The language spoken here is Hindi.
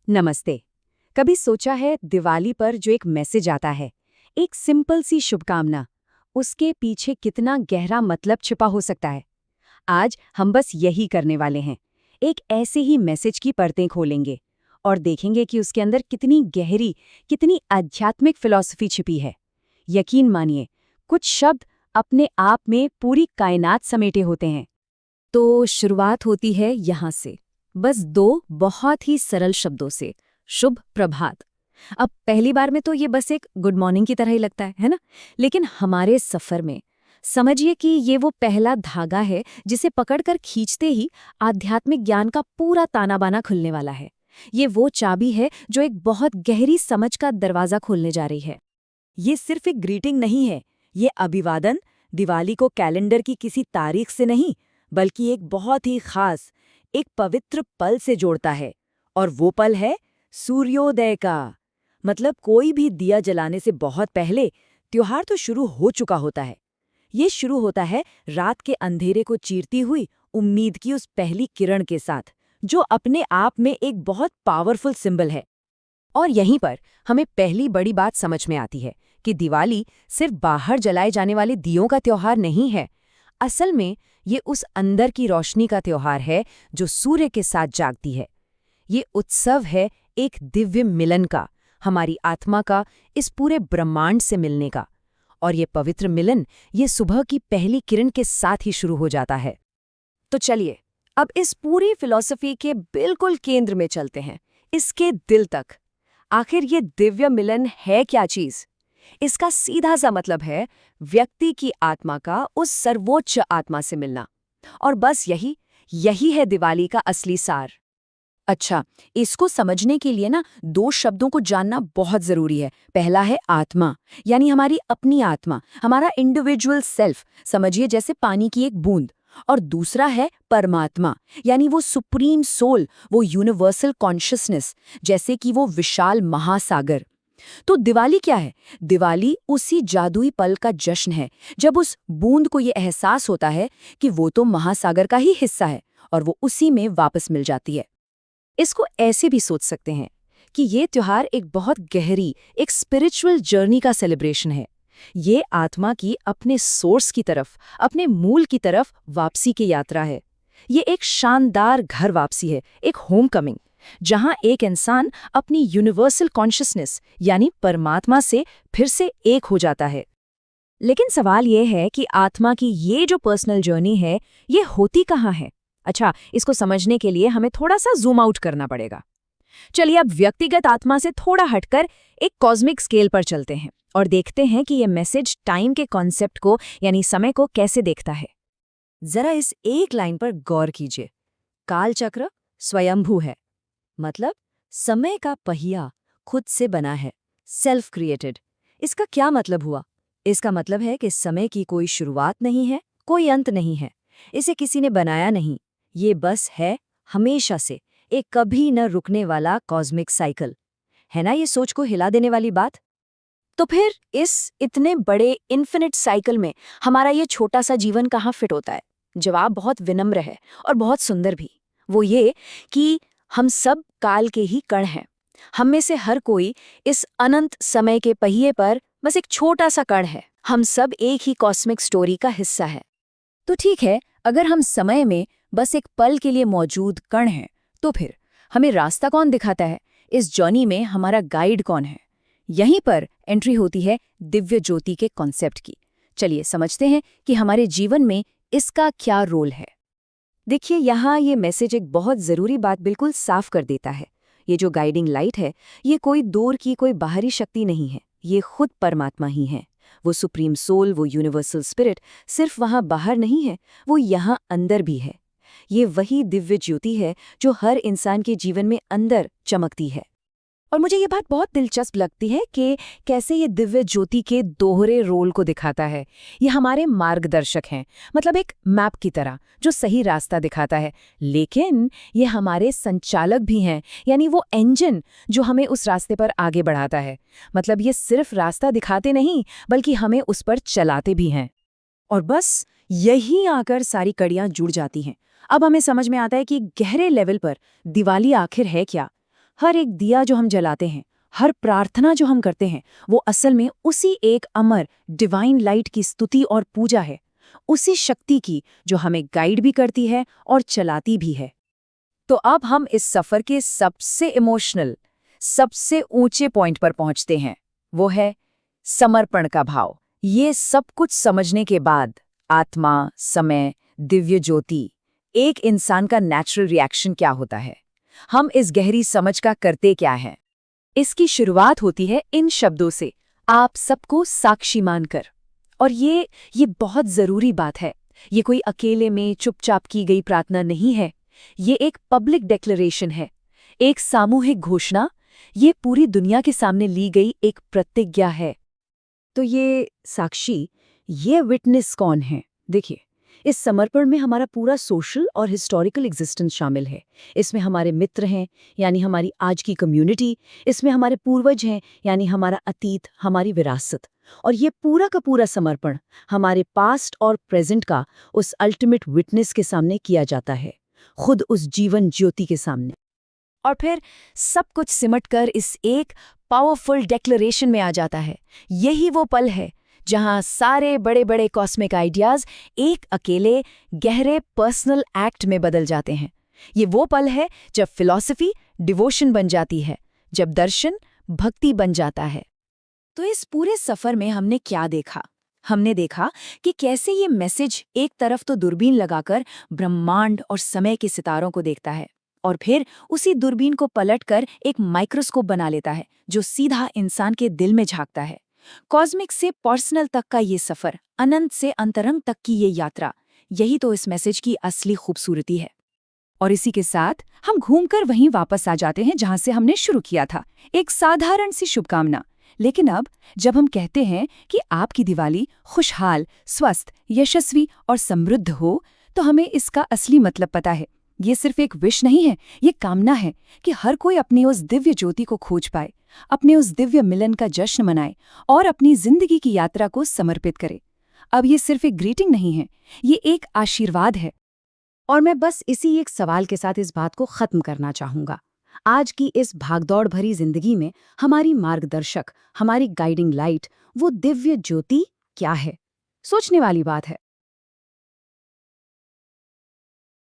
नमस्ते। कभी सोचा है दिवाली पर जो एक मैसेज आता है, एक सिंपल सी शुभकामना, उसके पीछे कितना गहरा मतलब छिपा हो सकता है? आज हम बस यही करने वाले हैं। एक ऐसे ही मैसेज की परतें खोलेंगे और देखेंगे कि उसके अंदर कितनी गहरी, कितनी आध्यात्मिक फिलॉसफी छिपी है। यकीन मानिए, कुछ शब्द अपने आप में पूरी कायनात समेटे होते हैं। तो शुरुआत होती है यहाँ से, बस दो बहुत ही सरल शब्दों से, शुभ प्रभात। अब पहली बार में तो ये बस एक गुड मॉर्निंग की तरह ही लगता है ना? लेकिन हमारे सफर में समझिए कि ये वो पहला धागा है जिसे पकड़कर खींचते ही आध्यात्मिक ज्ञान का पूरा ताना बाना खुलने वाला है। ये वो चाबी है जो एक बहुत गहरी समझ का दरवाजा खोलने जा रही है। ये सिर्फ एक ग्रीटिंग नहीं है, ये अभिवादन दिवाली को कैलेंडर की किसी तारीख से नहीं, बल्कि एक बहुत ही खास, एक पवित्र पल से जोड़ता है। और वो पल है सूर्योदय का। मतलब कोई भी दिया जलाने से बहुत पहले त्योहार तो शुरू हो चुका होता है। ये शुरू होता है रात के अंधेरे को चीरती हुई उम्मीद की उस पहली किरण के साथ, जो अपने आप में एक बहुत पावरफुल सिंबल है। और यहीं पर हमें पहली बड़ी बात समझ में आती है कि दिवाली सिर्फ बाहर जलाए जाने वाले दियों का त्योहार नहीं है। असल में ये उस अंदर की रोशनी का त्योहार है जो सूर्य के साथ जागती है। ये उत्सव है एक दिव्य मिलन का, हमारी आत्मा का इस पूरे ब्रह्मांड से मिलने का। और ये पवित्र मिलन ये सुबह की पहली किरण के साथ ही शुरू हो जाता है। तो चलिए, अब इस पूरी फिलॉसफी के बिल्कुल केंद्र में चलते हैं, इसके दिल तक। आखिर ये दिव्य मिलन है क्या चीज? इसका सीधा सा मतलब है व्यक्ति की आत्मा का उस सर्वोच्च आत्मा से मिलना। और बस यही है दिवाली का असली सार। अच्छा, इसको समझने के लिए ना दो शब्दों को जानना बहुत जरूरी है। पहला है आत्मा, यानी हमारी अपनी आत्मा, हमारा इंडिविजुअल सेल्फ, समझिए जैसे पानी की एक बूंद। और दूसरा है परमात्मा, यानी वो सुप्रीम सोल, वो यूनिवर्सल कॉन्शियसनेस, जैसे कि वो विशाल महासागर। तो दिवाली क्या है? दिवाली उसी जादुई पल का जश्न है जब उस बूंद को ये एहसास होता है कि वो तो महासागर का ही हिस्सा है और वो उसी में वापस मिल जाती है। इसको ऐसे भी सोच सकते हैं कि ये त्योहार एक बहुत गहरी, एक स्पिरिचुअल जर्नी का सेलिब्रेशन है। ये आत्मा की अपने सोर्स की तरफ, अपने मूल की तरफ वापसी की यात्रा है। ये एक शानदार घर वापसी है, एक होम कमिंग, जहां एक इंसान अपनी यूनिवर्सल कॉन्शियसनेस यानी परमात्मा से फिर से एक हो जाता है। लेकिन सवाल ये है कि आत्मा की ये जो पर्सनल जर्नी है, ये होती कहाँ है? अच्छा, इसको समझने के लिए हमें थोड़ा सा जूम आउट करना पड़ेगा। चलिए अब व्यक्तिगत आत्मा से थोड़ा हटकर एक कॉस्मिक स्केल पर चलते हैं और देखते हैं कि ये मैसेज टाइम के कॉन्सेप्ट को यानी समय को कैसे देखता है। जरा इस एक लाइन पर गौर कीजिए। कालचक्र स्वयंभू है, मतलब समय का पहिया खुद से बना है, सेल्फ क्रिएटेड। इसका क्या मतलब हुआ? इसका मतलब है कि समय की कोई शुरुआत नहीं है, कोई अंत नहीं है। इसे किसी ने बनाया नहीं, ये बस है हमेशा से एक कभी न रुकने वाला कॉस्मिक साइकिल। है ना ये सोच को हिला देने वाली बात? तो फिर इस इतने बड़े इन्फिनिट साइकिल में हमारा ये छोटा सा जीवन कहाँ फिट होता है? जवाब बहुत विनम्र है और बहुत सुंदर भी। वो ये कि हम सब काल के ही कण हैं। हम में से हर कोई इस अनंत समय के पहिए पर बस एक छोटा सा कण है। हम सब एक ही कॉस्मिक स्टोरी का हिस्सा है। तो ठीक है, अगर हम समय में बस एक पल के लिए मौजूद कण हैं, तो फिर हमें रास्ता कौन दिखाता है? इस जर्नी में हमारा गाइड कौन है? यहीं पर एंट्री होती है दिव्य ज्योति के कॉन्सेप्ट की। चलिए समझते हैं कि हमारे जीवन में इसका क्या रोल है। देखिए, यहाँ ये मैसेज एक बहुत ज़रूरी बात बिल्कुल साफ कर देता है। ये जो गाइडिंग लाइट है, ये कोई दूर की कोई बाहरी शक्ति नहीं है, ये खुद परमात्मा ही है। वो सुप्रीम सोल, वो यूनिवर्सल स्पिरिट सिर्फ वहाँ बाहर नहीं है, वो यहाँ अंदर भी है। ये वही दिव्य ज्योति है जो हर इंसान के जीवन में अंदर चमकती है। और मुझे ये बात बहुत दिलचस्प लगती है कि कैसे ये दिव्य ज्योति के दोहरे रोल को दिखाता है। ये हमारे मार्गदर्शक हैं, मतलब एक मैप की तरह जो सही रास्ता दिखाता है, लेकिन ये हमारे संचालक भी हैं, यानी वो इंजन जो हमें उस रास्ते पर आगे बढ़ाता है। मतलब ये सिर्फ रास्ता दिखाते नहीं, बल्कि हमें उस पर चलाते भी हैं। और बस यहीं आकर सारी कड़ियां जुड़ जाती हैं। अब हमें समझ में आता है कि गहरे लेवल पर दिवाली आखिर है क्या। हर एक दिया जो हम जलाते हैं, हर प्रार्थना जो हम करते हैं, वो असल में उसी एक अमर डिवाइन लाइट की स्तुति और पूजा है, उसी शक्ति की जो हमें गाइड भी करती है और चलाती भी है। तो अब हम इस सफर के सबसे इमोशनल, सबसे ऊंचे पॉइंट पर पहुंचते हैं। वो है समर्पण का भाव। ये सब कुछ समझने के बाद आत्मा, समय, दिव्य ज्योति, एक इंसान का नेचुरल रिएक्शन क्या होता है, हम इस गहरी समझ का करते क्या है। इसकी शुरुआत होती है इन शब्दों से, आप सबको साक्षी मानकर। और ये बहुत जरूरी बात है। ये कोई अकेले में चुपचाप की गई प्रार्थना नहीं है। ये एक पब्लिक डिक्लेरेशन है, एक सामूहिक घोषणा, ये पूरी दुनिया के सामने ली गई एक प्रतिज्ञा है। तो ये साक्षी, ये विटनेस कौन है? देखिए, इस समर्पण में हमारा पूरा सोशल और हिस्टोरिकल एग्जिस्टेंस शामिल है। इसमें हमारे मित्र हैं, यानी हमारी आज की कम्युनिटी, इसमें हमारे पूर्वज हैं, यानी हमारा अतीत, हमारी विरासत। और ये पूरा का पूरा समर्पण हमारे पास्ट और प्रेजेंट का उस अल्टीमेट विटनेस के सामने किया जाता है, खुद उस जीवन ज्योति के सामने। और फिर सब कुछ सिमटकर इस एक पावरफुल डिक्लेरेशन में आ जाता है। यही वो पल है जहां सारे बड़े बड़े कॉस्मिक आइडियाज एक अकेले गहरे पर्सनल एक्ट में बदल जाते हैं। ये वो पल है जब फिलॉसफी डिवोशन बन जाती है, जब दर्शन भक्ति बन जाता है। तो इस पूरे सफर में हमने क्या देखा? हमने देखा कि कैसे ये मैसेज एक तरफ तो दूरबीन लगाकर ब्रह्मांड और समय के सितारों को देखता है, और फिर उसी दूरबीन को पलटकर एक माइक्रोस्कोप बना लेता है जो सीधा इंसान के दिल में झांकता है। कॉस्मिक से पर्सनल तक का ये सफर, अनंत से अंतरंग तक की ये यात्रा, यही तो इस मैसेज की असली खूबसूरती है। और इसी के साथ हम घूमकर वहीं वापस आ जाते हैं जहां से हमने शुरू किया था, एक साधारण सी शुभकामना। लेकिन अब जब हम कहते हैं कि आपकी दिवाली खुशहाल, स्वस्थ, यशस्वी और समृद्ध हो, तो हमें इसका असली मतलब पता है। ये सिर्फ एक विश नहीं है, ये कामना है कि हर कोई अपनी उस दिव्य ज्योति को खोज पाए, अपने उस दिव्य मिलन का जश्न मनाए और अपनी जिंदगी की यात्रा को समर्पित करे। अब ये सिर्फ एक ग्रीटिंग नहीं है, ये एक आशीर्वाद है। और मैं बस इसी एक सवाल के साथ इस बात को खत्म करना चाहूंगा। आज की इस भागदौड़ भरी जिंदगी में हमारी मार्गदर्शक, हमारी गाइडिंग लाइट, वो दिव्य ज्योति क्या है? सोचने वाली बात है।